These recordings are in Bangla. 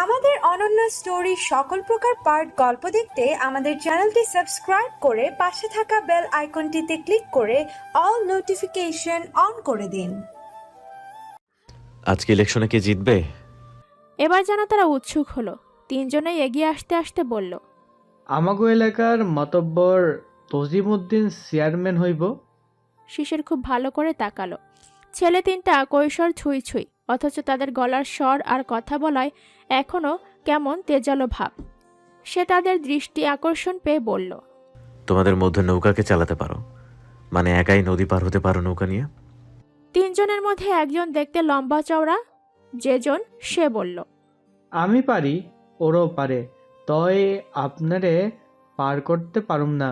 আমাদের অনন্য স্টোরি সকল প্রকার পার্ট গল্প দেখতে আমাদের চ্যানেলটি সাবস্ক্রাইব করে পাশে থাকা বেল আইকনটিতে ক্লিক করে অল নোটিফিকেশন অন করে দিন। আজকে ইলেকশনে কে জিতবে? এবার যেন তারা উৎসুক হলো। তিনজনেই এগিয়ে আসতে আসতে বলল, আমাগো এলাকার মাতব্বর তজিমউদ্দিন চেয়ারম্যান হইব। শিশির খুব ভালো করে তাকালো। ছেলে তিনটা কৈশোর ছুঁই ছুঁই, অথচ তাদের গলার স্বর আর কথা বলায় এখনো কেমন তেজালো ভাব। সে তাদের দৃষ্টি আকর্ষণ পেয়ে বলল, তোমাদের মধ্যে নৌকাকে চালাতে পারো, মানে একাই নদী পার হতে পারো নৌকা নিয়ে? তিনজনের মধ্যে একজন দেখতে লম্বা চওড়া যেজন, সে বলল, আমি পারি, ওরও পারে, তয় আপনারে পার করতে পারুম না।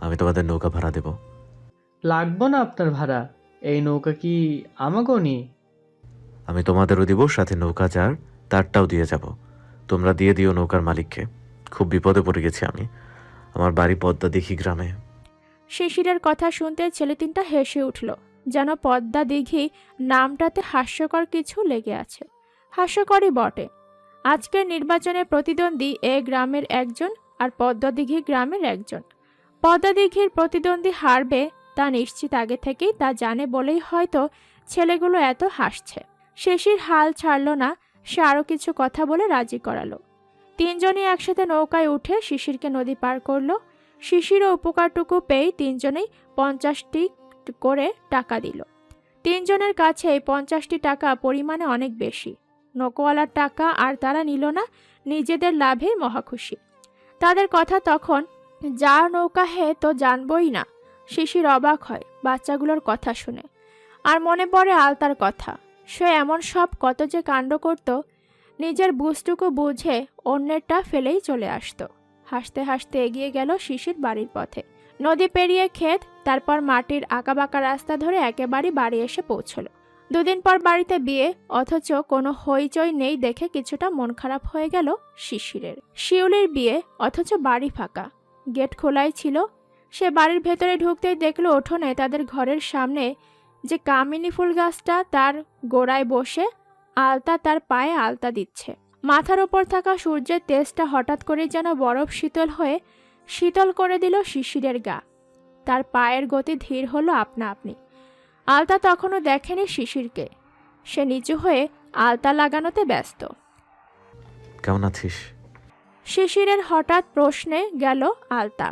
আমি তোমাদের নৌকা ভাড়া দেব। লাগবো না আপনার ভাড়া, এই নৌকা কি আমাগো নি? আমি তোমাদেরও দিব, সাথে নৌকা যার তারটাও দিয়ে যাব। তোমরা দিয়ে দিও নৌকার মালিককে। খুব বিপদে পড়ে গেছি আমি। আমার বাড়ি পদ্মা দিঘি গ্রামে। শিশিরের কথা শুনতে ছেলে তিনটা হেসে উঠল, যেন পদ্মা দিঘি নামটাতে হাস্যকর কিছু লেগে আছে। হাস্যকরই বটে। আজকের নির্বাচনে প্রতিদ্বন্দ্বী এ গ্রামের একজন আর পদ্মা দিঘি গ্রামের একজন। পদ্মা দিঘির প্রতিদ্বন্দ্বী হারবে তা নিশ্চিত আগে থেকেই, তা জানে বলেই হয়তো ছেলেগুলো এত হাসছে। শিশির হাল ছাড়ল না, সে আরও কিছু কথা বলে রাজি করালো। তিনজনই একসাথে নৌকায় উঠে শিশিরকে নদী পার করলো। শিশিরও উপকারটুকু পেয়ে তিনজনেই 50টি করে টাকা দিল। তিনজনের কাছে 50টি টাকা পরিমাণে অনেক বেশি। নৌকাওয়ালার টাকা আর তারা নিল না, নিজেদের লাভে মহাখুশি। তাদের কথা তখন, যার নৌকা হে তো জানবই না। শিশির অবাক হয় বাচ্চাগুলোর কথা শুনে, আর মনে পড়ে আলতার কথা। সে এমন সব কত যে কাণ্ড করত, নিজের বুঝটুকু বুঝে অন্যেরটা ফেলেই চলে আসতো। হাসতে হাসতে এগিয়ে গেল শিশির বাড়ির পথে। নদী পেরিয়ে ক্ষেত, তারপর মাটির আঁকাবাঁকা রাস্তা ধরে একেবারে বাড়ি এসে পৌঁছলো। দুদিন পর বাড়িতে বিয়ে, অথচ কোনো হইচই নেই দেখে কিছুটা মন খারাপ হয়ে গেল শিশিরের। শিউলির বিয়ে, অথচ বাড়ি ফাঁকা, গেট খোলাই ছিল। সে বাড়ির ভেতরে ঢুকতেই দেখলো উঠোনে তাদের ঘরের সামনে যে কামিনী ফুল গাছটা, তার গোড়ায় বসে আলতা তার পায়ে আলতা দিচ্ছে। মাথার ওপর থাকা সূর্যের তেজটা হঠাৎ করে যেন বরফ শীতল করে দিল শিশিরের গা। তার পায়ের গতি ধীর হলো আপনা আপনি। আলতা তখনও দেখেনি শিশিরকে। সে নিচু হয়ে আলতা লাগানোতে ব্যস্ত। কেমন আছিস? শিশিরের হঠাৎ প্রশ্নে গেল আলতা।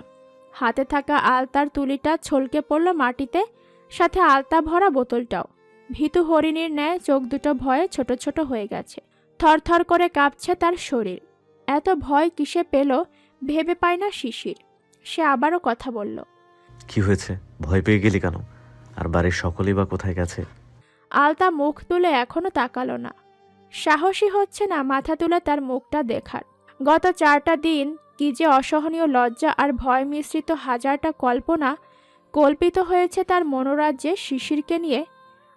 হাতে থাকা আলতার তুলিটা ছলকে পড়ল মাটিতে, সাথে আলতা ভরা বোতলটাও। ভীতু হরিণীর ন্যায় চোখ দুটো ভয়ে ছোট ছোট হয়ে গেছে। থরথর করে কাঁপছে তার শরীর। এত ভয় কিসে পেল ভেবে পায় না শিশির। সে আবারও কথা বলল, কি হয়েছে? ভয় পেয়ে গেলি কেন? আর বাড়ির সকলেই বা কোথায় গেছে? আলতা মুখ তুলে এখনো তাকালো না। সাহসী হচ্ছে না মাথা তুলে তার মুখটা দেখার। গত 4টা দিন কি যে অসহনীয় লজ্জা আর ভয় মিশ্রিত হাজারটা কল্পনা কল্পিত হয়েছে তার মনোরাজ্যে শিশিরকে নিয়ে।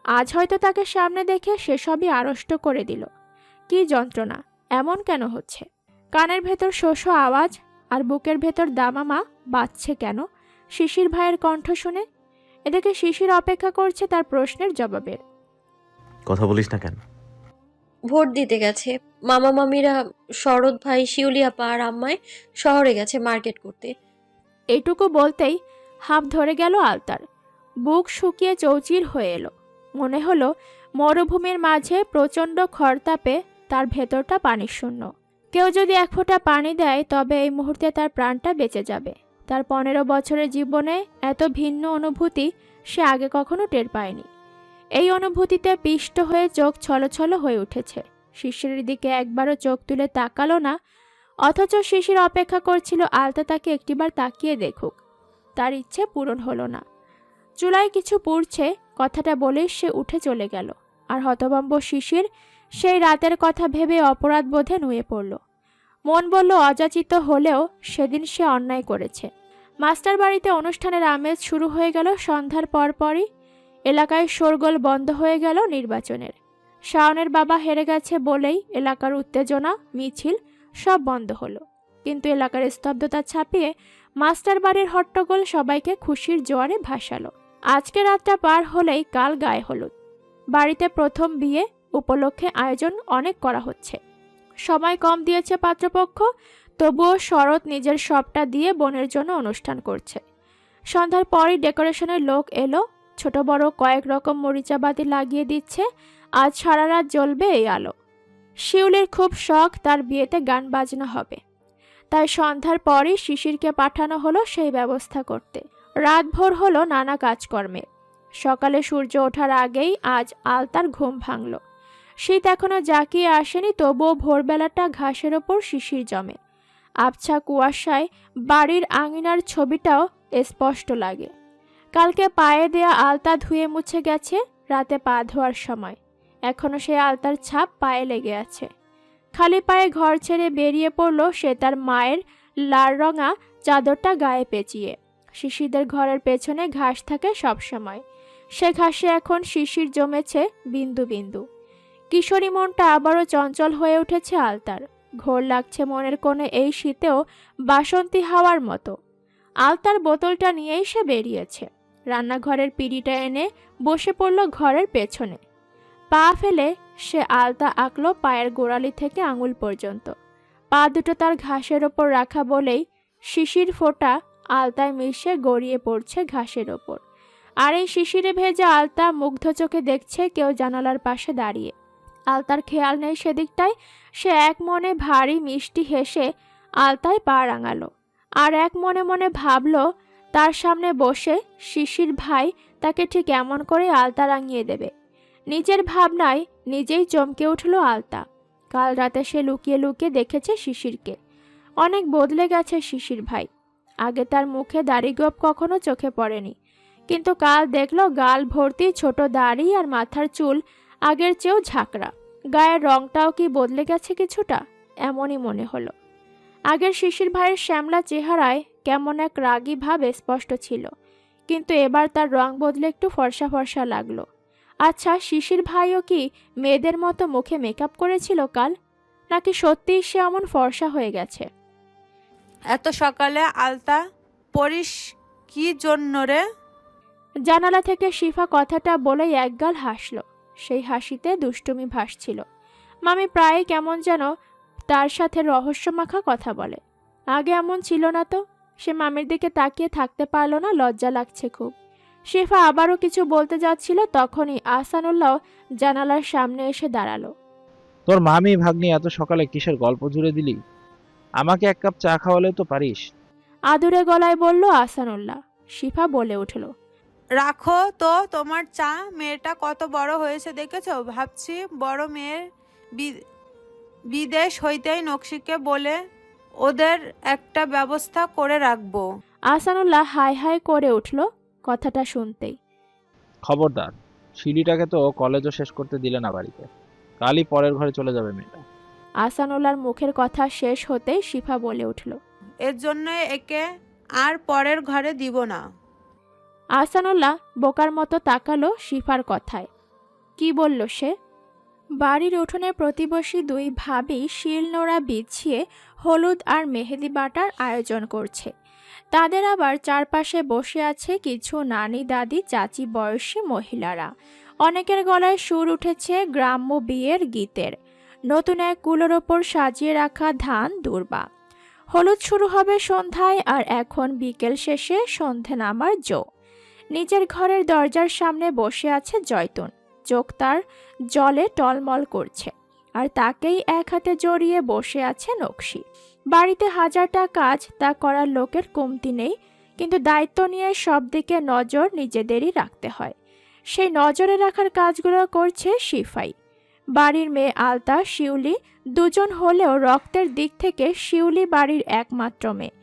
আজ হয়তো তাকে সামনে দেখে সেসবই আড়ষ্ট করে দিল। কি যন্ত্রণা! এমন কেন হচ্ছে? কানের ভেতর শোষো আওয়াজ, আর বুকের ভেতর দামামা বাজছে কেন শিশির ভাইয়ের কণ্ঠ শুনে। এদিকে শিশির অপেক্ষা করছে তার প্রশ্নের জবাবের। কথা বলিস না কেন? ভোট দিতে গেছে মামা মামিরা, শরৎ ভাই, শিউলি আপা আর আম্মায় শহরে গেছে মার্কেট করতে। এইটুকু বলতেই হাঁপ ধরে গেল আলতার। বুক শুকিয়ে চৌচির হয়ে এলো। মনে হলো মরুভূমির মাঝে প্রচণ্ড খরতাপে তার ভেতরটা পানির শূন্য। কেউ যদি 1 ফোঁটা পানি দেয় তবে এই মুহূর্তে তার প্রাণটা বেঁচে যাবে। তার 15 বছরের জীবনে এত ভিন্ন অনুভূতি সে আগে কখনো টের পায়নি। এই অনুভূতিতে পিষ্ট হয়ে চোখ ছলছল হয়ে উঠেছে। শিশিরের দিকে একবারও চোখ তুলে তাকালো না, অথচ শিশির অপেক্ষা করছিল আলতা তাকে একটিবার তাকিয়ে দেখুক। তার ইচ্ছে পূরণ হলো না। চুলায় কিছু পুড়ছে কথাটা বলেই সে উঠে চলে গেল। আর হতভম্ব শিশির সেই রাতের কথা ভেবে অপরাধ বোধে নুয়ে পড়ল। মন বলল অযাচিত হলেও সেদিন সে অন্যায় করেছে। মাস্টার বাড়িতে অনুষ্ঠানের আমেজ শুরু হয়ে গেল সন্ধ্যার পরপরই। এলাকায় শোরগোল বন্ধ হয়ে গেল নির্বাচনের। শাওনের বাবা হেরে গেছে বলেই এলাকার উত্তেজনা, মিছিল সব বন্ধ হলো। কিন্তু এলাকার স্তব্ধতা ছাপিয়ে মাস্টার বাড়ির হট্টগোল সবাইকে খুশির জোয়ারে ভাসালো। আজকে রাতটা পার হলেই কাল গায়ে হলুদ। বাড়িতে প্রথম বিয়ে উপলক্ষে আয়োজন অনেক করা হচ্ছে। সময় কম দিয়েছে পাত্রপক্ষ, তবুও শরৎ নিজের সবটা দিয়ে বোনের জন্য অনুষ্ঠান করছে। সন্ধ্যার পরই ডেকোরেশনের লোক এলো, ছোট বড় কয়েক রকম মরিচাবাতি লাগিয়ে দিচ্ছে। আজ সারা রাত জ্বলবে এই আলো। শিউলির খুব শখ তার বিয়েতে গান বাজনা হবে, তাই সন্ধ্যার পরই শিশিরকে পাঠানো হলো সেই ব্যবস্থা করতে। রাতভর হলো নানা কাজকর্মে। সকালে সূর্য ওঠার আগেই আজ আলতার ঘুম ভাঙল। শীত এখনো জাঁকিয়ে আসেনি, তবুও ভোরবেলাটা ঘাসের ওপর শিশির জমে। আবছা কুয়াশায় বাড়ির আঙিনার ছবিটাও স্পষ্ট লাগে। কালকে পায়ে দেয়া আলতা ধুয়ে মুছে গেছে রাতে পা ধোয়ার সময়। এখনো সে আলতার ছাপ পায়ে লেগে আছে। খালি পায়ে ঘর ছেড়ে বেরিয়ে পড়ল সে তার মায়ের লাল রঙা চাদরটা গায়ে পেঁচিয়ে। শিশিরদের ঘরের পেছনে ঘাস থাকে সবসময়। সে ঘাসে এখন শিশির জমেছে বিন্দু বিন্দু। কিশোরী মনটা আবারও চঞ্চল হয়ে উঠেছে আলতার। ঘোর লাগছে মনের কোণে এই শীতেও বাসন্তী হাওয়ার মতো। আলতার বোতলটা নিয়েই সে বেরিয়েছে। রান্নাঘরের পিঁড়িটা এনে বসে পড়ল ঘরের পেছনে। পা ফেলে সে আলতা আঁকল পায়ের গোড়ালি থেকে আঙুল পর্যন্ত। পা দুটো তার ঘাসের ওপর রাখা বলেই শিশির ফোঁটা আলতায় মিশে গড়িয়ে পড়ছে ঘাসের ওপর। আর এই শিশিরে ভেজা আলতা মুগ্ধ চোখে দেখছে কেউ জানালার পাশে দাঁড়িয়ে। আলতার খেয়াল নেই সেদিকটায়। সে এক মনে ভারী মিষ্টি হেসে আলতায় পা রাঙালো, আর এক মনে মনে ভাবল তার সামনে বসে শিশির ভাই তাকে ঠিক এমন করে আলতা রাঙিয়ে দেবে। নিজের ভাবনায় নিজেই চমকে উঠল আলতা। কাল রাতে সে লুকিয়ে লুকিয়ে দেখেছে শিশিরকে। অনেক বদলে গেছে শিশির ভাই। আগে তার মুখে দাড়িগোঁফ কখনো চোখে পড়েনি, কিন্তু কাল দেখল গাল ভর্তি ছোট দাড়ি আর মাথার চুল আগের চেয়েও ঝাঁকড়া। গায়ের রংটাও কি বদলে গেছে কিছুটা, এমনই মনে হলো। আগের শিশির ভাইয়ের শ্যামলা চেহারায় কেমন এক রাগী ভাব স্পষ্ট ছিল, কিন্তু এবার তার রং বদলে একটু ফর্সা ফর্সা লাগলো। আচ্ছা, শিশির ভাইও কি মেয়েদের মতো মুখে মেকআপ করেছিল কাল, নাকি সত্যিই সে এমন ফর্সা হয়ে গেছে? এত সকালে আলতা পরিস কি জন্য রে? জানালা থেকে শিফা কথাটা বলেই একগাল হাসল। সেই হাসিতে দুষ্টুমি ভাসছিল। মামি প্রায় কেমন যেন তার সাথে রহস্যমাখা কথা বলে। আগে এমন ছিল না তো। সে মামির দিকে তাকিয়ে থাকতে পারল না, লজ্জা লাগছে খুব। শিফা আবারও কিছু বলতে যাচ্ছিল, তখনই আহসানুল্লাহ জানালার সামনে এসে দাঁড়ালো। তোর মামি ভাগ্নি এত সকালে কিসের গল্প জুড়ে দিলি? আমাকে এক কাপ চা খাওয়ালেও তো পারিস। আদুরে গলায় বলল আহসানুল্লাহ। শিফা বলে উঠল, রাখো তো তোমার চা। মেয়েটা কত বড় হয়েছে দেখেছো? ভাবছি বড় মেয়ের বিদেশ হইতেই নকশিকে বলে ওদের একটা ব্যবস্থা করে রাখবো। আহসানুল্লাহ হাই হাই করে উঠল কথাটা শুনতেই। খবরদার, শিলিটাকে তো কলেজও শেষ করতে দিলে না বাড়িতে। কালই পরের ঘরে চলে যাবে মেয়েটা। আহসানুল্লাহর মুখের কথা শেষ হতেই শিফা বলে উঠল, এর জন্য একে আর পরের ঘরে দিব না। আহসানুল্লাহ বোকার মতো তাকালো শিফার কথায়। কি বলল সে? বাড়ির উঠোনে প্রতিবেশী দুই ভাবি শিলনোড়া বিছিয়ে হলুদ আর মেহেদি বাটার আয়োজন করছে। তাদের আবার চারপাশে বসে আছে কিছু নানি দাদি চাচি বয়সী মহিলারা। অনেকের গলায় সুর উঠেছে গ্রাম্য বিয়ের গীতের। নতুন এক কুলোর ওপর সাজিয়ে রাখা ধান দুর্বা। হলুদ শুরু হবে সন্ধ্যায়, আর এখন বিকেল শেষে সন্ধে নামার জো। নিজের ঘরের দরজার সামনে বসে আছে জয়তুন। চোখ তার জলে টলমল করছে, আর তাকেই এক হাতে জড়িয়ে বসে আছে নকশি। বাড়িতে হাজারটা কাজ তা করার লোকের কমতি নেই, কিন্তু দায়িত্ব নিয়ে সব দিকে নজর নিজেদেরই রাখতে হয়। সেই নজরে রাখার কাজগুলো করছে শিফাই। বাড়ির মেয়ে আলতা, শিউলি দুজন হলেও রক্তের দিক থেকে শিউলি বাড়ির একমাত্র মেয়ে।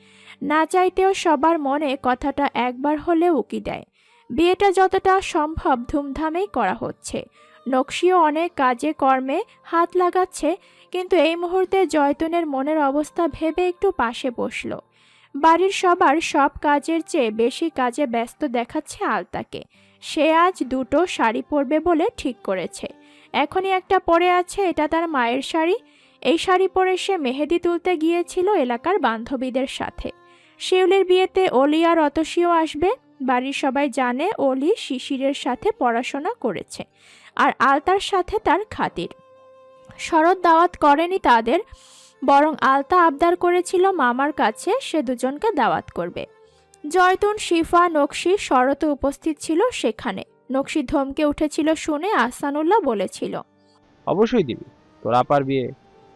না চাইতেও সবার মনে কথাটা একবার হলেও উকি দেয়। বিয়েটা যতটা সম্ভব ধুমধামেই করা হচ্ছে। নকশিও অনেক কাজে কর্মে হাত লাগাচ্ছে, কিন্তু এই মুহূর্তে জয়তুনের মনের অবস্থা ভেবে একটু পাশে বসল। বাড়ির সবার সব কাজের চেয়ে বেশি কাজে ব্যস্ত দেখাচ্ছে আলতাকে। সে আজ দুটো শাড়ি পরবে বলে ঠিক করেছে। এখনই একটা পরে আছে, এটা তার মায়ের শাড়ি। এই শাড়ি পরে সে মেহেদি তুলতে গিয়েছিল এলাকার বান্ধবীদের সাথে। শিউলির বিয়েতে অলি আর অতসীও আসবে। বাড়ির সবাই জানে অলি শিশিরের সাথে পড়াশোনা করেছে, আর আলতার সাথে তার খাতির। শরৎ দাওয়াত করেনি তাদের, বরং আলতা আবদার করেছিল মামার কাছে সে দুজনকে দাওয়াত করবে। জয়তুন, শিফা, নকশি, শরৎ উপস্থিত ছিল সেখানে। নকশি ধমকে উঠেছিল শুনে আহসানুল্লাহ বলেছিল, অবশ্যই দিবি, তোর আপার বিয়ে,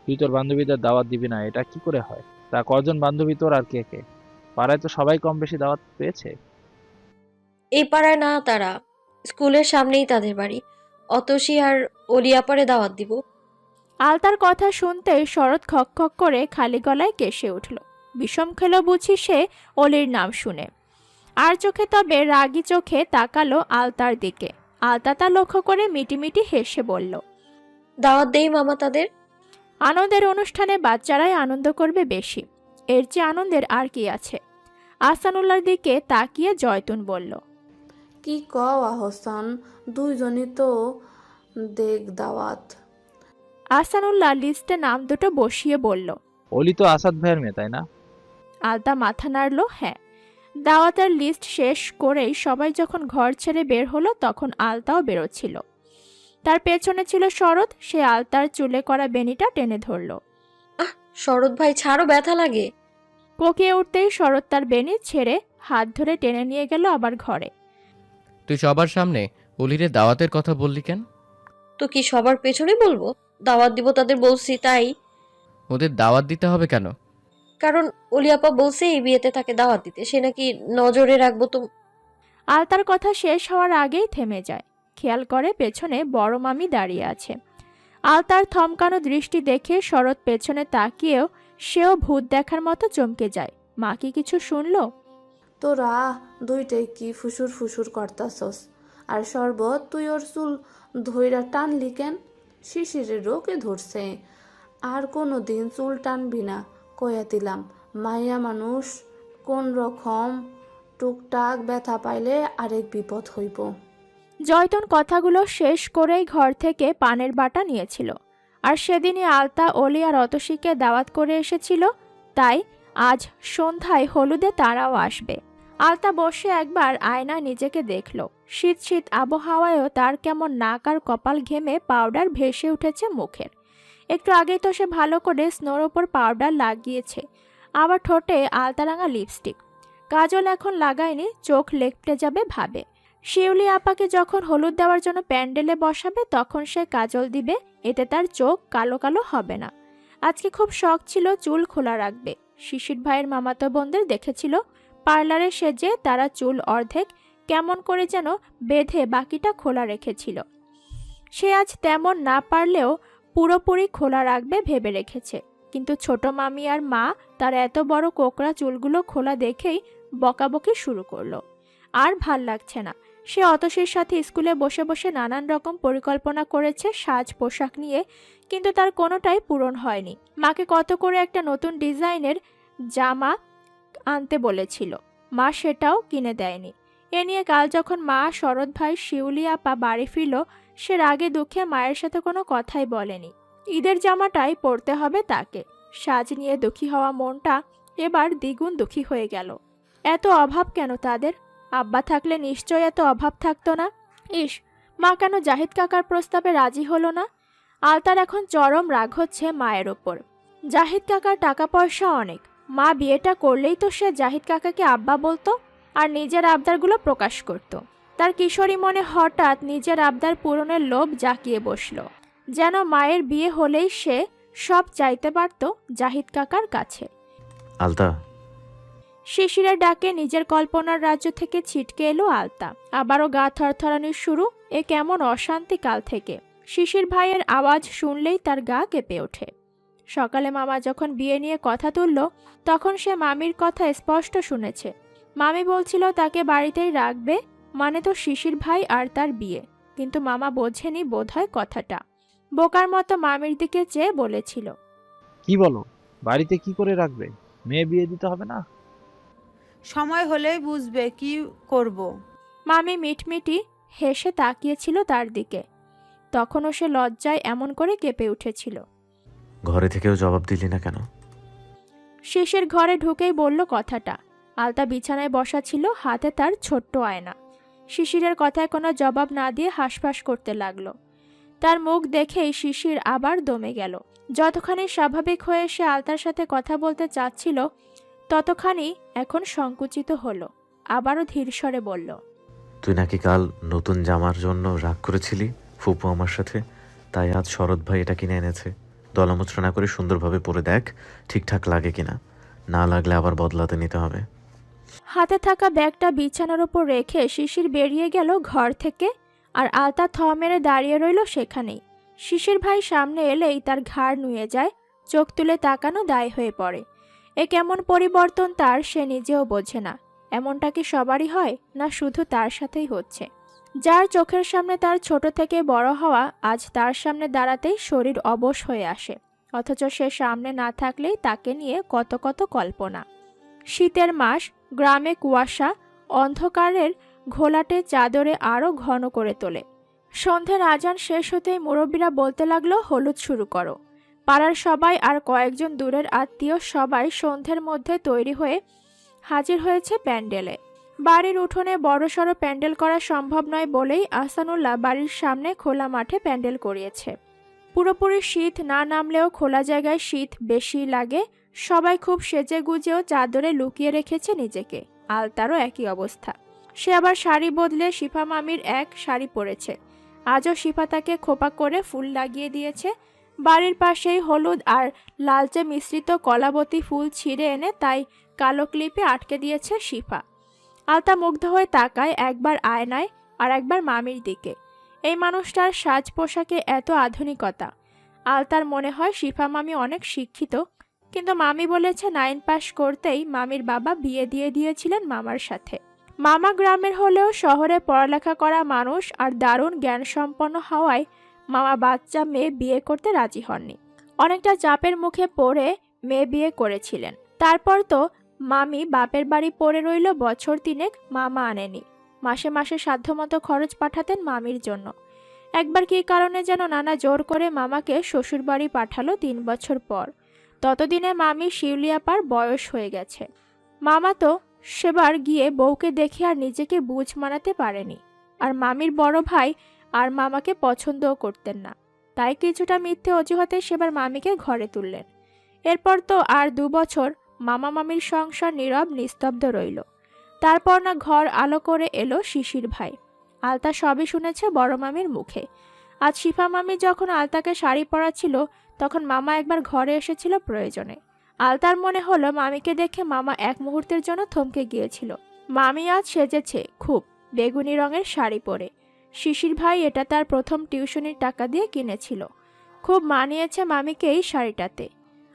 তুই তোর বান্ধবীদের দাওয়াত দিবি না, এটা কি করে হয়? তা কজন বান্ধবী তোর আর কে কে? পাড়ায় তো সবাই কম বেশি দাওয়াত পেয়েছে। এই পাড়ায় না, তারা স্কুলের সামনেই তাদের বাড়ি। অতসী আর অলিয়াপারে দাওয়াত দিব। আলতার কথা শুনতেই শরৎ খক খক করে খালি গলায় কেসে উঠল। বিষম খেল বুঝি সে অলির নাম শুনে। আর চোখে তবে রাগী চোখে তাকালো আলতার দিকে। আলতা তা লক্ষ্য করে মিটিমিটি হেসে বলল, দাওয়াত দেই মামা তাদের। আনন্দের অনুষ্ঠানে বাচ্চারাই আনন্দ করবে বেশি, এর চেয়ে আনন্দের আর কি আছে? আহসানুল্লাহর দিকে তাকিয়ে জয়তুন বলল, কি কও আহসান, দুইজনই তো দেখ দাওয়াত। আহসানুল্লাহ লিস্টে নাম দুটো বসিয়ে বলল। অলি তো আসাদ ভাইয়ের মেয়ে, তাই না? আলতা মাথা নাড়ল, হ্যাঁ। দাওয়াতের লিস্ট শেষ করেই সবাই যখন ঘর ছেড়ে বের হলো তখন আলতাও বেরোচ্ছিল। তার পেছনে ছিল শরৎ। সে আলতার চুলে করা বেনিটা টেনে ধরল। শরৎ ভাই ছাড়ো, ব্যথা লাগে। কোকিয়ে উঠতেই শরৎ তার বেনি ছেড়ে হাত ধরে টেনে নিয়ে গেল আবার ঘরে। তুই সবার সামনে অলিরে দাওয়াতের কথা বললি কেন? তো কি সবার পেছনে বলবো? দাওয়াত দিব তাদের বলছি তাই। ওদের দাওয়াত দিতে হবে কেন? কারণ অলিয়াপা বলছে এই বিয়েতে তাকে দাওয়াত দিতে, সে নাকি নজরে রাখবো। তো আলতার কথা শেষ হওয়ার আগেই থেমে যায়। খেয়াল করে পেছনে বড় মামি দাঁড়িয়ে আছে। আলতার থমকানো দৃষ্টি দেখে শরৎ পেছনে তাকিয়েও সেও ভূত দেখার মতো চমকে যায়। মা কি কিছু শুনল? তোরা দুইটাই কি ফুসুর ফুসুর করতাছস? আর শরবত, তুই ওর চুল ধইরা টানলি কেন? শিশিরের রোগে ধরছে, আর কোনো দিন চুল টানবি না কইয়া দিলাম। মাইয়া মানুষ, কোন রকম টুকটাক ব্যথা পাইলে আরেক বিপদ হইব। জয়তুন কথাগুলো শেষ করেই ঘর থেকে পানের বাটা নিয়েছিল। আর সেদিনই আলতা, অলি আর অতসীকে দাওয়াত করে এসেছিল, তাই আজ সন্ধ্যায় হলুদে তারাও আসবে। আলতা বসে একবার আয়নায় নিজেকে দেখল। শীত শীত আবহাওয়ায়ও তার কেমন নাক আর কপাল ঘেমে পাউডার ভেসে উঠেছে মুখের। একটু আগেই তো সে ভালো করে স্নোর ওপর পাউডার লাগিয়েছে, আবার ঠোঁটে আলতারাঙা লিপস্টিক। কাজল এখন লাগায়নি, চোখ লেপটে যাবে ভাবে। শিউলি আপাকে যখন হলুদ দেওয়ার জন্য প্যান্ডেলে বসাবে তখন সে কাজল দিবে, এতে তার চোখ কালো কালো হবে না। আজকে খুব শখ ছিল চুল খোলা রাখবে। শিশির ভাইয়ের মামাতো বোনদের দেখেছিল পার্লারে সেজে তারা চুল অর্ধেক কেমন করে যেন বেঁধে বাকিটা খোলা রেখেছিল। সে আজ তেমন না পারলেও পুরোপুরি খোলা রাখবে ভেবে রেখেছে। কিন্তু ছোট মামি আর মা তার এত বড় কোকড়া চুলগুলো খোলা দেখেই বকাবকি শুরু করলো। আর ভাল লাগছে না। সে অতসীর সাথে স্কুলে বসে বসে নানান রকম পরিকল্পনা করেছে সাজ পোশাক নিয়ে, কিন্তু তার কোনোটাই পূরণ হয়নি। মাকে কত করে একটা নতুন ডিজাইনের জামা আনতে বলেছিল, মা সেটাও কিনে দেয়নি। এ নিয়ে কাল যখন মা, শরৎ ভাই, শিউলি আপা বাড়ি ফিরল, সে রাগে দুঃখে মায়ের সাথে কোনো কথাই বলেনি। ঈদের জামাটাই পরতে হবে তাকে। সাজ নিয়ে দুঃখী হওয়া মনটা এবার দ্বিগুণ দুঃখী হয়ে গেল। এত অভাব কেন তাদের? আব্বা থাকলে নিশ্চয় এত অভাব থাকতো না। ইস, মা কেন জাহিদ কাকার প্রস্তাবে রাজি হলো না? আলতার এখন চরম রাগ হচ্ছে মায়ের ওপর। জাহিদ কাকার টাকা পয়সা অনেক, মা বিয়েটা করলেই তো সে জাহিদ কাকাকে আব্বা বলতো আর নিজের আবদারগুলো প্রকাশ করত। তার কিশোরী মনে হঠাৎ নিজের আবদার পূরণের লোভ জাকিয়ে বসল, যেন মায়ের বিয়ে হলেই সে সব চাইতে পারত জাহিদ কাকার কাছে। আলতা, শিশিরের ডাকে নিজের কল্পনার রাজ্য থেকে ছিটকে এলো আলতা। আবারও গা থরথরানির শুরু। এ কেমন অশান্তি কাল থেকে। শিশির ভাইয়ের আওয়াজ শুনলেই তার গা কেঁপে ওঠে। সকালে মামা যখন বিয়ে নিয়ে কথা তুলল তখন সে মামির কথা স্পষ্ট শুনেছে। মামি বলছিল তাকে বাড়িতেই রাখবে, মানে তো শিশির ভাই আর তার বিয়ে। কিন্তু মামা বোঝেনি বোধহয় কথাটা। বোকার মতো মামির দিকে চেয়ে বলেছিল, কি বলো, বাড়িতে কি করে রাখবে? মেয়ে বিয়ে দিতে হবে না? সময় হলেই বুঝবে কি করব। মামি মিটমিটি হেসে তাকিয়েছিল তার দিকে। তখনও সে লজ্জায় এমন করে কেঁপে উঠেছিল। ঘরে থেকেও জবাব দিলি না কেন? শিশির ঘরে ঢুকেই বলল কথাটা। আলতা বিছানায় বসা ছিল, হাতে তার ছোট্ট আয়না। শিশিরের কথায় কোনো জবাব না দিয়ে হাঁসফাঁস করতে লাগলো। তার মুখ দেখেই শিশির আবার দমে গেল। যতখানি স্বাভাবিক হয়ে সে আলতার সাথে কথা বলতে চাচ্ছিল ততখানি এখন সংকুচিত হলো। আবারও ধীর স্বরে বলল, তুই নাকি কাল নতুন জামার জন্য রাগ করেছিলি ফুপু আমার সাথে, তাই আজ শরৎ ভাই এটা কিনে এনেছে। দলামুচড়া না করে সুন্দরভাবে পরে দেখ ঠিকঠাক লাগে কিনা, না লাগলে আবার বদলাতে নিতে হবে। হাতে থাকা ব্যাগটা বিছানার ওপর রেখে শিশির বেরিয়ে গেল ঘর থেকে। আর আলতা থ মেরে দাঁড়িয়ে রইল সেখানেই। শিশির ভাই সামনে এলেই তার ঘাড় নুয়ে যায়, চোখ তুলে তাকানো দায় হয়ে পড়ে। এ কেমন পরিবর্তন তার সে নিজেও বোঝে না। এমনটা কি সবারই হয়, না শুধু তার সাথেই হচ্ছে? যার চোখের সামনে তার ছোট থেকে বড় হওয়া আজ তার সামনে দাঁড়াতেই শরীর অবশ হয়ে আসে, অথচ সে সামনে না থাকলেই তাকে নিয়ে কত কত কল্পনা। শীতের মাস, গ্রামে কুয়াশা অন্ধকারের ঘোলাটে চাদরে আরও ঘন করে তোলে। সন্ধ্যের আজান শেষ হতেই মুরব্বীরা বলতে লাগলো, হলুদ শুরু করো। পাড়ার সবাই আর কয়েকজন দূরের আত্মীয় সবাই সন্ধ্যের মধ্যে তৈরি হয়ে হাজির হয়েছে প্যান্ডেলে। বাড়ির উঠোনে বড়সড় প্যান্ডেল করা সম্ভব নয় বলেই আহসানুল্লাহ বাড়ির সামনে খোলা মাঠে প্যান্ডেল করিয়েছে। পুরোপুরি শীত না নামলেও খোলা জায়গায় শীত বেশি লাগে। সবাই খুব সেজে গুজেও চাদরে লুকিয়ে রেখেছে নিজেকে। আলতারও একই অবস্থা। সে আবার শাড়ি বদলে শিফা মামির এক শাড়ি পরেছে। আজও শিফা তাকে খোপা করে ফুল লাগিয়ে দিয়েছে। বাড়ির পাশেই হলুদ আর লালচে মিশ্রিত কলাবতী ফুল ছিঁড়ে এনে তাই কালো ক্লিপে আটকে দিয়েছে শিফা। আলতা মুগ্ধ হয়ে তাকায় একবার আয়নায় আর একবার মামির দিকে। এই মানুষটার সাজ পোশাকে এত আধুনিকতা। আলতার মনে হয় শিফা মামি অনেক শিক্ষিত, কিন্তু মামি বলেছে 9 পাস করতেই মামির বাবা বিয়ে দিয়ে দিয়েছিলেন মামার সাথে। মামা গ্রামের হলেও শহরে পড়ালেখা করা মানুষ আর দারুণ জ্ঞানসম্পন্ন হওয়ায় মামা বাচ্চা মেয়ে বিয়ে করতে রাজি হননি। অনেকটা চাপের মুখে পড়ে মেয়ে বিয়ে করেছিলেন। তারপর তো মামি বাপের বাড়ি পড়ে রইল বছর 3, মামা আনেনি। মাসে মাসে সাধ্যমতো খরচ পাঠাতেন মামির জন্য। একবার কী কারণে যেন নানা জোর করে মামাকে শ্বশুরবাড়ি পাঠালো 3 বছর পর। ততদিনে মামি শিউলি আপার বয়স হয়ে গেছে। মামা তো সেবার গিয়ে বউকে দেখে আর নিজেকে বুঝ মানাতে পারেনি। আর মামির বড় ভাই আর মামাকে পছন্দও করতেন না, তাই কিছুটা মিথ্যে অজুহাতে সেবার মামিকে ঘরে তুললেন। এরপর তো আর 2 বছর মামা মামির সংসার নীরব নিস্তব্ধ রইল। তারপর না ঘর আলো করে এলো শিশির ভাই। আলতা সবই শুনেছে বড় মামির মুখে। আজ শিফা মামি যখন আলতাকে শাড়ি পরাচ্ছিল তখন মামা একবার ঘরে এসেছিল প্রয়োজনে। আলতার মনে হলো মামিকে দেখে মামা এক মুহূর্তের জন্য থমকে গিয়েছিল। মামি আজ সেজেছে খুব, বেগুনি রঙের শাড়ি পরে। শিশির ভাই এটা তার প্রথম টিউশনির টাকা দিয়ে কিনেছিল। খুব মানিয়েছে মামিকে এই শাড়িটাতে।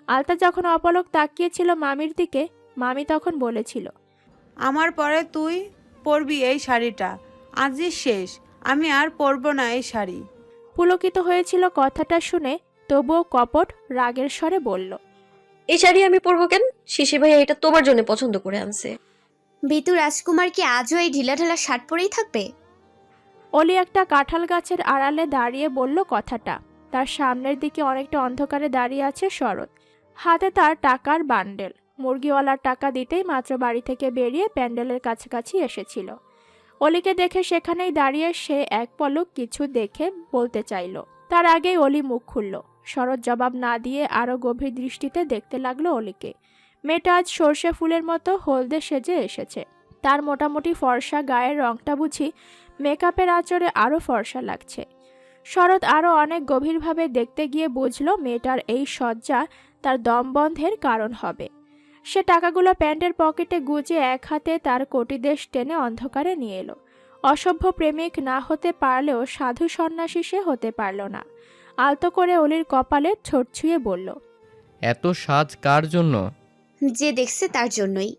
আলতা যখন অপলক তাকিয়েছিল মামির দিকে, মামি তখন বলেছিল, আমার পরে তুই পরবি এই শাড়িটা, আজই শেষ, আমি আর পরবো না এই শাড়ি। পুলকিত হয়েছিল কথাটা শুনে, তবুও কপট রাগের স্বরে বলল, এই শাড়ি আমি পরবো কেন? শিশির ভাইয়া এটা তোমার জন্য পছন্দ করে আনছে। বিতু রাজকুমার কি আজও এই ঢিলাঢালা শার্ট পরেই থাকবে? অলি একটা কাঁঠাল গাছের আড়ালে দাঁড়িয়ে বলল কথাটা। তার সামনের দিকে অনেকটা অন্ধকারে দাঁড়িয়ে আছে শরৎ। হাতে তার টাকার বান্ডেল। মুরগিওয়ালার টাকা দিতেই মাত্র বাড়ি থেকে বেরিয়ে প্যান্ডেলের কাছাকাছি এসেছিল। অলিকে দেখে সেখানেই দাঁড়িয়ে সে এক পলক কিছু দেখে বলতে চাইল। তার আগেই অলি মুখ খুলল। শরৎ জবাব না দিয়ে আরও গভীর দৃষ্টিতে দেখতে লাগলো অলিকে। মেয়েটা আজ সর্ষে ফুলের মতো হলদে সেজে এসেছে। তার মোটামুটি ফর্সা গায়ের রংটা বুঝি মেকআপের আঁচড়ে আরও ফর্সা লাগছে। শরৎ আরও অনেক গভীরভাবে দেখতে গিয়ে বুঝল মেয়েটার এই সজ্জা তার দমবন্ধের কারণ হবে। সে টাকাগুলো প্যান্টের পকেটে গুজে এক হাতে তার কটিদেশ টেনে অন্ধকারে নিয়ে এলো। অসভ্য প্রেমিক না হতে পারলেও সাধু সন্ন্যাসী সে হতে পারল না। আলতো করে অলির কপালে ঠোঁট ছুঁয়ে বলল, এত সাজ কার জন্য? যে দেখছে তার জন্যই।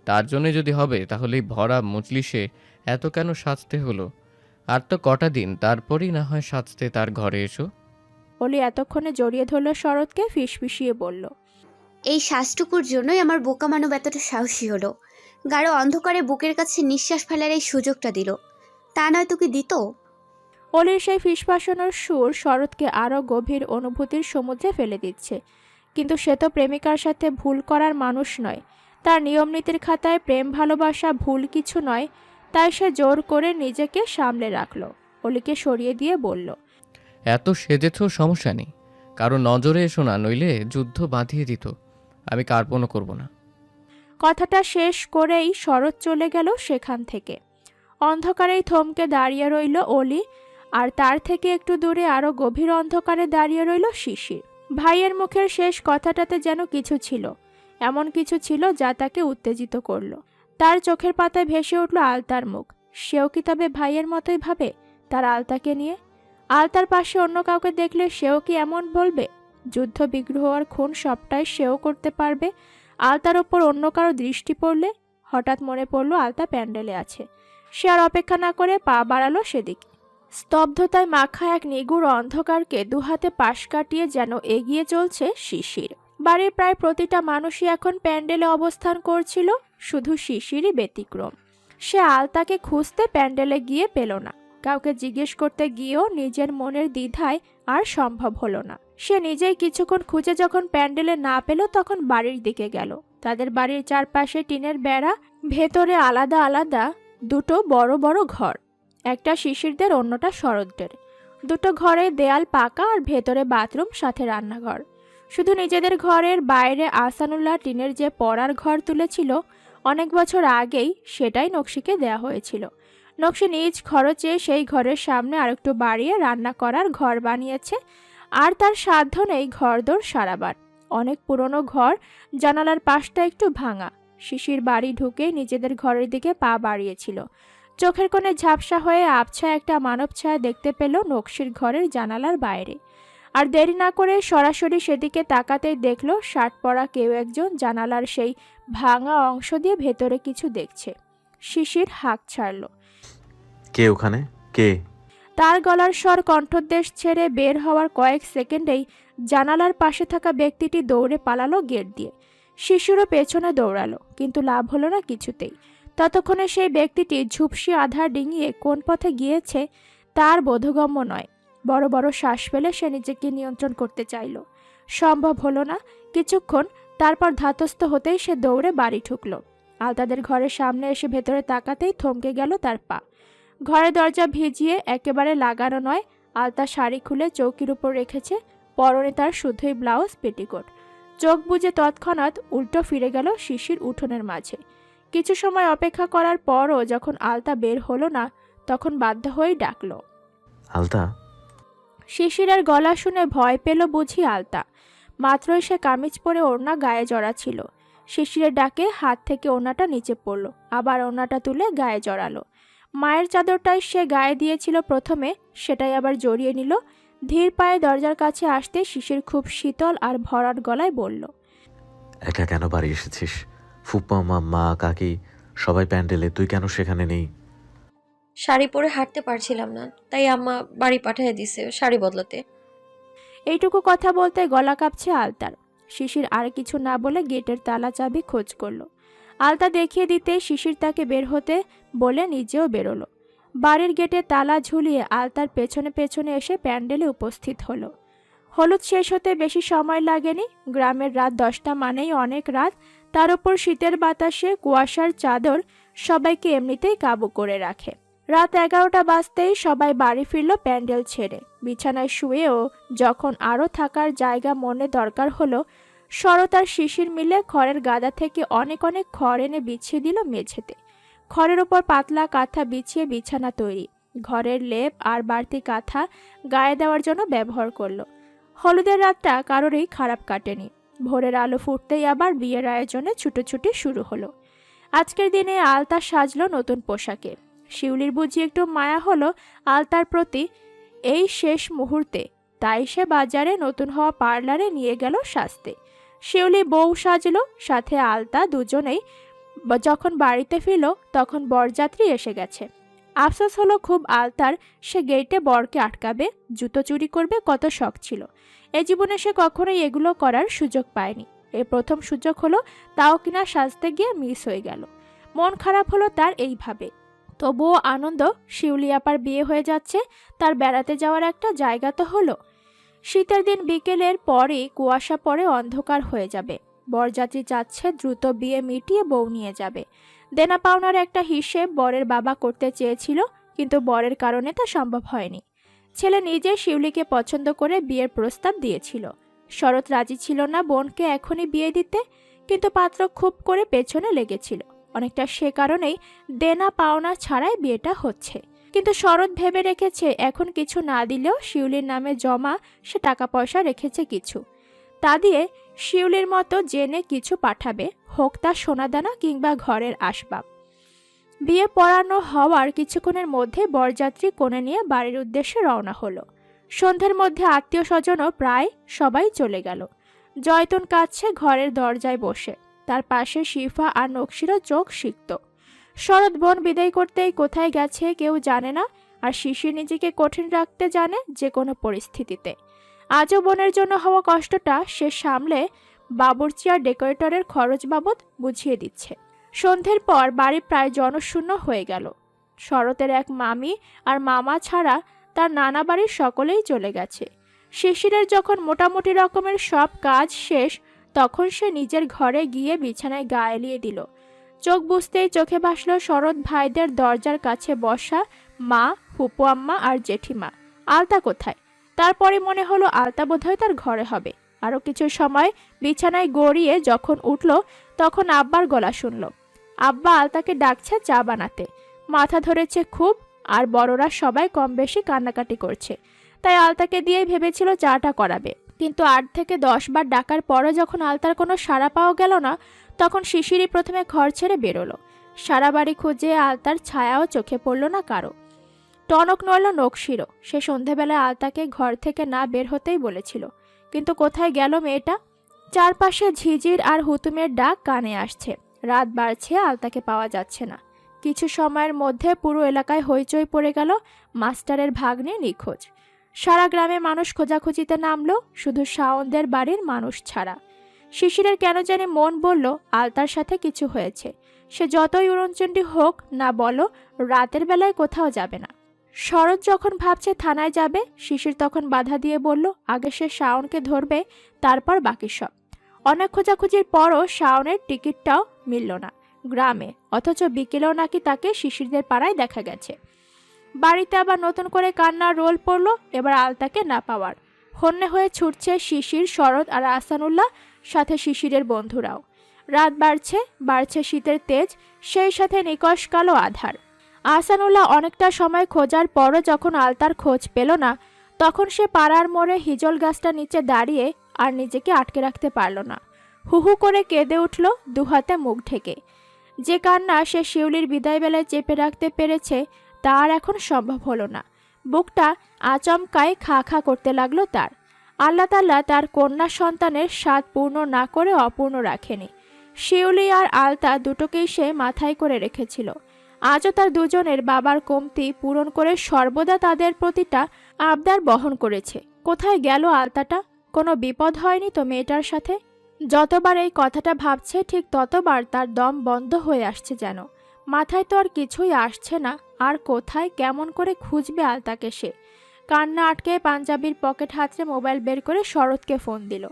তার জন্য যদি হবে তাহলে ভরা মজলিসে এত কেন সাজতে হলো? আর তো কটা দিন, তারপরই না হয় সাজতে তার ঘরে এসো। অলি এতক্ষণে জড়িয়ে ধরল শরৎকে, ফিসফিসিয়ে বলল, এই শ্বাসটুকুর জন্যই আমার বোকা মানব এতটা সাহসী হলো। গাঢ় অন্ধকারে বুকের কাছে নিঃশ্বাস ফেলার এই সুযোগটা দিল, তা নয় তো কি দিত? অলির সেই ফিসফাসানোর সুর শরৎকে আরও গভীর অনুভূতির সমুদ্রে ফেলে দিচ্ছে। কিন্তু সে তো প্রেমিকার সাথে ভুল করার মানুষ নয়। তার নিয়মনীতির খাতায় প্রেম ভালোবাসা ভুল কিছু নয়। তাই সে জোর করে নিজেকে সামলে রাখল। অলিকে সরিয়ে দিয়ে বলল, এত সেজেছ সমস্যা নেই, কারো নজরে এসো না, নইলে যুদ্ধ বাঁধিয়ে দিত। আমি কার্পণও করব না। কথাটা শেষ করেই শরৎ চলে গেল সেখান থেকে। অন্ধকারেই থমকে দাঁড়িয়ে রইল অলি, আর তার থেকে একটু দূরে আরো গভীর অন্ধকারে দাঁড়িয়ে রইল শিশির। ভাইয়ের মুখের শেষ কথাটাতে যেন কিছু ছিল, এমন কিছু ছিল যা তাকে উত্তেজিত করল। তার চোখের পাতায় ভেসে উঠল আলতার মুখ। সেও কি তবে ভাইয়ের মতোই ভাবে তার আলতাকে নিয়ে? আলতার পাশে অন্য কাউকে দেখলে সেও কি এমন বলবে? যুদ্ধ, বিগ্রহ আর খুন সবটাই সেও করতে পারবে। আলতার ওপর অন্য কারো দৃষ্টি পড়লে হঠাৎ মনে পড়ল আলতা প্যান্ডেলে আছে। সে আর অপেক্ষা না করে পা বাড়ালো সেদিকে। স্তব্ধতায় মাখা এক নিগুড় অন্ধকারকে দুহাতে পাশ কাটিয়ে যেন এগিয়ে চলছে শিশির। বাড়ির প্রায় প্রতিটা মানুষই এখন প্যান্ডেলে অবস্থান করছিল, শুধু শিশিরই ব্যতিক্রম। সে আলতাকে খুঁজতে প্যান্ডেলে গিয়ে পেল না। কাউকে জিজ্ঞেস করতে গিয়েও নিজের মনের দ্বিধায় আর সম্ভব হলো না। সে নিজেই কিছুক্ষণ খুঁজে যখন প্যান্ডেলে না পেল, তখন বাড়ির দিকে গেল। তাদের বাড়ির চারপাশে টিনের বেড়া, ভেতরে আলাদা আলাদা দুটো বড় বড় ঘর। একটা শিশিরদের, অন্যটা শরৎদের। দুটো ঘরের দেয়াল পাকা আর ভেতরে বাথরুম, সাথে রান্নাঘর। শুধু নিজেদের ঘরের বাইরে আহসানুল্লাহ টিনের যে পড়ার ঘর তুলেছিল অনেক বছর আগেই, সেটাই নকশিকে দেয়া হয়েছিল। নকশি নিজ খরচে সেই ঘরের সামনে আরেকটু বাড়িয়ে রান্না করার ঘর বানিয়েছে, আর তার সাধ্য নেই ঘরদোর সারাবার। অনেক পুরনো ঘর, জানালার পাশটা একটু ভাঙা। শিশির বাড়ি ঢুকে নিজেদের ঘরের দিকে পা বাড়িয়েছিল। চোখের কোণে ঝাপসা হয়ে আবছা একটা মানব ছায়া দেখতে পেল নকশির ঘরের জানালার বাইরে। আর দেরি না করে সরাসরি সেদিকে তাকাতেই দেখল শার্ট পরা কেউ একজন জানালার সেই ভাঙা অংশ দিয়ে ভেতরে কিছু দেখছে। শিশির হাঁক ছাড়ল। কে ওখানে? কে? তার গলার স্বর কণ্ঠদেশ ছেড়ে বের হওয়ার কয়েক সেকেন্ডেই জানালার পাশে থাকা ব্যক্তিটি দৌড়ে পালালো গেট দিয়ে। শিশিরও পেছনে দৌড়ালো, কিন্তু লাভ হলো না কিছুতেই। ততক্ষণে সেই ব্যক্তিটি ঝুপসি আধার ডিঙিয়ে কোন পথে গিয়েছে তার বোধগম্য নয়। বড় বড় শ্বাস ফেলে সে নিজেকে নিয়ন্ত্রণ করতে চাইল, সম্ভব হলো না কিছুক্ষণ। তারপর ধাতস্থ হতেই সে দৌড়ে বাড়ি ঢুকল। আলতাদের ঘরের সামনে এসে ভেতরে তাকাতেই থমকে গেল তার পা। ঘরের দরজা ভিজিয়ে একেবারে লাগানো নয়। আলতা শাড়ি খুলে চৌকির উপর রেখেছে, পরনে তার শুধুই ব্লাউজ, পেটিকোট। চোখ বুজে তৎক্ষণাৎ উল্টো ফিরে গেল শিশির উঠোনের মাঝে। কিছু সময় অপেক্ষা করার পরও যখন আলতা বের হলো না, তখন বাধ্য হয়েই ডাকল, আলতা। শিশিরের গলা শুনে ভয় পেল বুঝি আলতা। মাত্রই সে কামিজ পরে ওড়না গায়ে জড়া ছিল। শিশিরের ডাকে হাত থেকে ওড়নাটা নিচে পড়ল, আবার ওড়নাটা তুলে গায়ে জড়ালো। মায়ের চাদরটাই সে গায়ে দিয়েছিল প্রথমে, সেটাই আবার জড়িয়ে নিল। ধীর পায়ে দরজার কাছে আসতে শিশির খুব শীতল আর ভরাট গলায় বলল, একা কেন বাড়ি এসেছিস? ফুপ্পা, মা, কাকি সবাই প্যান্ডেলে, তুই কেন সেখানে নেই? শাড়ি পরে হাঁটতে পারছিলাম না, তাই আম্মা বাড়ি পাঠিয়ে দিছে শাড়ি বদলাতে। এইটুকু কথা বলতে গলা কাঁপছে আলতার। শিশির আর কিছু না বলে গেটের তালা চাবি খোঁজ করল। আলতা দেখিয়ে দিতে শিশির তাকে বের হতে বলে নিজেও বেরোলো। বাড়ির গেটে তালা ঝুলিয়ে আলতার পেছনে পেছনে এসে প্যান্ডেলে উপস্থিত হলো। হলুদ শেষ হতে বেশি সময় লাগেনি। গ্রামের রাত 10টা মানেই অনেক রাত, তার উপর শীতের বাতাসে কুয়াশার চাদর সবাইকে এমনিতেই কাবু করে রাখে। রাত 11টা বাজতেই সবাই বাড়ি ফিরল প্যান্ডেল ছেড়ে। বিছানায় শুয়েও যখন আরও থাকার জায়গা মনে দরকার হলো, শরৎ আর শিশির মিলে খড়ের গাদা থেকে অনেক অনেক খড় এনে বিছিয়ে দিল মেঝেতে। খড়ের ওপর পাতলা কাঁথা বিছিয়ে বিছানা তৈরি। ঘরের লেপ আর বাড়তি কাঁথা গায়ে দেওয়ার জন্য ব্যবহার করলো। হলুদের রাতটা কারোরই খারাপ কাটেনি। ভোরের আলো ফুটতেই আবার বিয়ের আয়োজনে ছুটোছুটি শুরু হলো। আজকের দিনে আলতা সাজলো নতুন পোশাকে। শিউলির বুঝি একটু মায়া হলো আলতার প্রতি এই শেষ মুহূর্তে, তাই সে বাজারে নতুন হওয়া পার্লারে নিয়ে গেল সাজতে। শিউলি বউ সাজলো, সাথে আলতা। দুজনেই যখন বাড়িতে ফিরল তখন বরযাত্রী এসে গেছে। আফসোস হলো খুব আলতার, সে গেটে বরকে আটকাবে, জুতো চুরি করবে, কত শখ ছিল। এ জীবনে সে কখনোই এগুলো করার সুযোগ পায়নি। এই প্রথম সুযোগ হলো, তাও কিনা সাজতে গিয়ে মিস হয়ে গেল। মন খারাপ হলো তার এইভাবে। তবুও আনন্দ, শিউলি আপার বিয়ে হয়ে যাচ্ছে, তার বেড়াতে যাওয়ার একটা জায়গা তো হলো। শীতের দিন বিকেলের পরে কুয়াশা পড়ে অন্ধকার হয়ে যাবে। বরযাত্রী যাচ্ছে দ্রুত বিয়ে মিটিয়ে বউ নিয়ে যাবে। দেনা পাওনার একটা হিসেব বরের বাবা করতে চেয়েছিল, কিন্তু বরের কারণে তা সম্ভব হয়নি। ছেলে নিজে শিউলিকে পছন্দ করে বিয়ের প্রস্তাব দিয়েছিল। শরৎ রাজি ছিল না বোনকে এখনই বিয়ে দিতে, কিন্তু পাত্র খুব করে পেছনে লেগেছিল। অনেকটা সে কারণেই দেনা পাওনা ছাড়াই বিয়েটা হচ্ছে। কিন্তু শরৎ ভেবে রেখেছে এখন কিছু না দিলেও শিউলির নামে জমা সে টাকা পয়সা রেখেছে কিছু, তা দিয়ে শিউলির মতো জেনে কিছু পাঠাবে, হোক তা সোনাদানা কিংবা ঘরের আসবাব। বিয়ে পড়ানো হওয়ার কিছুক্ষণের মধ্যে বরযাত্রী কোণে নিয়ে বাড়ির উদ্দেশ্যে রওনা হলো। সন্ধ্যের মধ্যে আত্মীয় স্বজনও প্রায় সবাই চলে গেল। জয়তুন কাঁদছে ঘরের দরজায় বসে, তার পাশে শিফা আর নকশিরও চোখ সিক্ত। শরৎ বোন বিদায় করতেই কোথায় গেছে কেউ জানে না, আর শিশির নিজেকে কঠিন রাখতে জানে যে কোনো পরিস্থিতিতে। আজও বোনের জন্য হওয়া কষ্টটা সে সামলে বাবুর্চি আর ডেকোরেটরের খরচ বাবদ বুঝিয়ে দিচ্ছে। সন্ধ্যের পর বাড়ি প্রায় জনশূন্য হয়ে গেল। শরতের এক মামি আর মামা ছাড়া তার নানা বাড়ির সকলেই চলে গেছে। শিশিরের যখন মোটামুটি রকমের সব কাজ শেষ, তখন সে নিজের ঘরে গিয়ে বিছানায় গা এলিয়ে দিল। চোখ বুঝতেই চোখে ভাসল শরৎ ভাইদের দরজার কাছে বসা মা, ফুপু আম্মা আর জেঠিমা। আলতা কোথায়? তারপরে মনে হলো আলতা বোধহয় তার ঘরে হবে। আরও কিছু সময় বিছানায় গড়িয়ে যখন উঠল, তখন আব্বার গলা শুনল। আব্বা আলতাকে ডাকছে চা বানাতে। মাথা ধরেছে খুব, আর বড়রা সবাই কম বেশি কান্নাকাটি করছে, তাই আলতাকে দিয়েই ভেবেছিল চাটা করাবে। কিন্তু 8 থেকে 10 বার ডাকার পরও যখন আলতার কোনো সাড়া পাওয়া গেল না, তখন শিশিরই প্রথমে ঘর ছেড়ে বেরোলো। সারা বাড়ি খুঁজে আলতার ছায়াও চোখে পড়ল না কারো। টনক নড়ল নকশিরও। সে সন্ধেবেলায় আলতাকে ঘর থেকে না বের হতেই বলেছিল, কিন্তু কোথায় গেল মেয়েটা? চারপাশে ঝিঝির আর হুতুমের ডাক কানে আসছে। রাত বাড়ছে, আলতাকে পাওয়া যাচ্ছে না। কিছু সময়ের মধ্যে পুরো এলাকায় হইচই পড়ে গেল মাস্টারের ভাগ্নে নিখোঁজ। সারা গ্রামে মানুষ খোঁজাখুঁজিতে নামলো, শুধু শাওনদের বাড়ির মানুষ ছাড়া। শিশিরের কেন জানি মন বলল আলতার সাথে কিছু হয়েছে। সে যতই উড়নচণ্ডী হোক না বলো, রাতের বেলায় কোথাও যাবে না। শরৎ যখন ভাবছে থানায় যাবে, শিশির তখন বাধা দিয়ে বলল আগে সে শাওনকে ধরবে, তারপর বাকি সব। অনেক খোঁজাখুঁজির পরও শাওনের টিকিটটাও মিলল না গ্রামে, অথচ বিকেলেও নাকি তাকে শিশিরদের পাড়ায় দেখা গেছে। বাড়িতে আবার নতুন করে কান্নার রোল পড়ল এবার আলতাকে না পাওয়ার। হন্যে হয়ে ছুটছে শিশির, শরৎ আর আহসানুল্লাহ, সাথে শিশিরের বন্ধুরাও। রাত বাড়ছে শীতের তেজ, সেই সাথে নিকষ কালো আধার। আহসানুল্লাহ অনেকটা সময় খোঁজার পরও যখন আলতার খোঁজ পেল না, তখন সে পাড়ার মোড়ে হিজল গাছটা নিচে দাঁড়িয়ে আর নিজেকে আটকে রাখতে পারল না। হু হু করে কেঁদে উঠল, দুহাতে মুখ ঢেকে। যে কান্না সে শিউলির বিদায় বেলায় চেপে রাখতে পেরেছে, তা আর এখন সম্ভব হলো না। বুকটা আচমকায় খা খা করতে লাগলো তার। আল্লাহ তাআলা তার কন্যা সন্তানের স্বাদ পূর্ণ না করে অপূর্ণ রাখেনি। শিউলি আর আলতা দুটোকেই সে মাথায় করে রেখেছিল। আজও তার দুজনের বাবার কমতি পূরণ করে সর্বদা তাদের প্রতিটা আবদার বহন করেছে। কোথায় গেল আলতাটা? কোনো বিপদ হয়নি তো মেয়েটার সাথে? যতবার এই কথাটা ভাবছে, ঠিক ততবার তার দম বন্ধ হয়ে আসছে যেন। মাথায় তো আর কিছুই আসছে না। আর কোথায়, কেমন করে খুঁজবে আলতাকে সে? কান্না আটকে পাঞ্জাবির পকেট হাতড়ে মোবাইল বের করে শরৎকে ফোন দিল।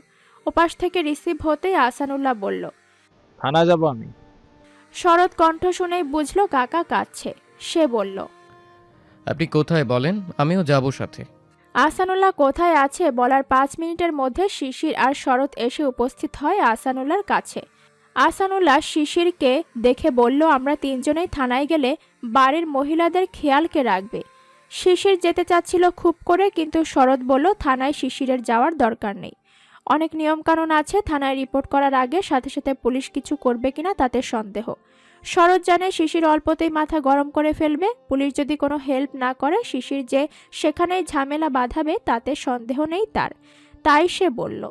ওপাশ থেকে রিসিভ হতেই আহসানুল্লাহ বলল, থানা যাব আমি। শরৎ কণ্ঠ শুনেই বুঝলো কাকা কাঁদছে। সে বলল, আপনি কোথায় বলেন, আমিও যাব সাথে। আহসানুল্লাহ কোথায় আছে বলার 5 মিনিটের মধ্যে শিশির আর শরৎ এসে উপস্থিত হয় আহসানুল্লাহর কাছে। আহসানুল্লাহ শিশিরকে দেখে বলল, আমরা 3 জনেই থানায় গেলে বাড়ির মহিলাদের খেয়াল কে রাখবে? শিশির যেতে চাচ্ছিল খুব করে, কিন্তু শরৎ বলল থানায় শিশিরের যাওয়ার দরকার নেই। অনেক নিয়মকানুন আছে, থানায় রিপোর্ট করার আগে সাথে সাথে পুলিশ কিছু করবে কিনা তাতে সন্দেহ। শরৎ জানে শিশির অল্পতেই মাথা গরম করে ফেলবে। পুলিশ যদি কোনো হেল্প না করে, শিশির যে সেখানেই ঝামেলা বাঁধাবে তাতে সন্দেহ নেই তার। তাই সে বলল,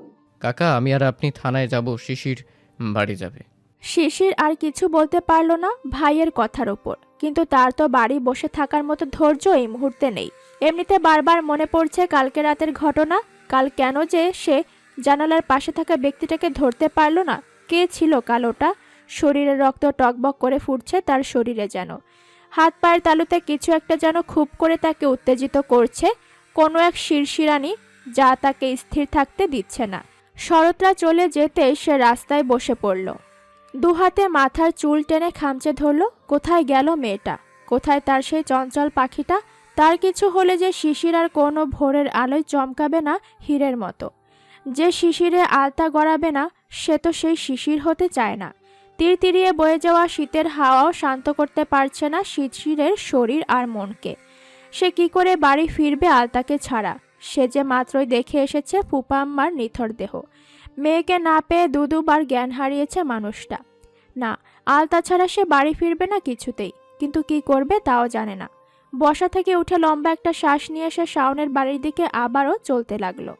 কাকা আমি আর আপনি থানায় যাব, শিশির বাড়ি যাবে। শিশির আর কিছু বলতে পারল না ভাইয়ের কথার ওপর, কিন্তু তার তো বাড়ি বসে থাকার মতো ধৈর্য এই মুহূর্তে নেই। এমনিতে বারবার মনে পড়ছে কালকে রাতের ঘটনা। কাল কেন যে সে জানালার পাশে থাকা ব্যক্তিটাকে ধরতে পারল না? কে ছিল কাল ওটা? শরীরে রক্ত টকবক করে ফুটছে তার শরীরে যেন। হাত পায়ের তালুতে কিছু একটা যেন খুব করে তাকে উত্তেজিত করছে, কোনো এক শিরশিরানি যা তাকে স্থির থাকতে দিচ্ছে না। শরৎরা চলে যেতে সে রাস্তায় বসে পড়ল। দুহাতে মাথার চুল টেনে খামচে ধরল। কোথায় গেল মেয়েটা? কোথায় তার সেই চঞ্চল পাখিটা? তার কিছু হলে যে শিশির আর কোনো ভোরের আলোয় চমকাবে না হীরের মতো, যে শিশিরে আলতা গড়াবে না, সে তো সেই শিশির হতে চায় না। তিরতিরিয়ে বয়ে যাওয়া শীতের হাওয়াও শান্ত করতে পারছে না শিশিরের শরীর আর মনকে। সে কি করে বাড়ি ফিরবে আলতাকে ছাড়া? সে যে মাত্রই দেখে এসেছে ফুপা আম্মার নিথর দেহ। মেয়েকে না পেয়ে দুবার জ্ঞান হারিয়েছে মানুষটা। না, আলতা ছাড়া সে বাড়ি ফিরবে না কিছুতেই। কিন্তু কি করবে তাও জানে না। বসা থেকে উঠে লম্বা একটা শ্বাস নিয়ে সে শাওনের বাড়ির দিকে আবারও চলতে লাগলো।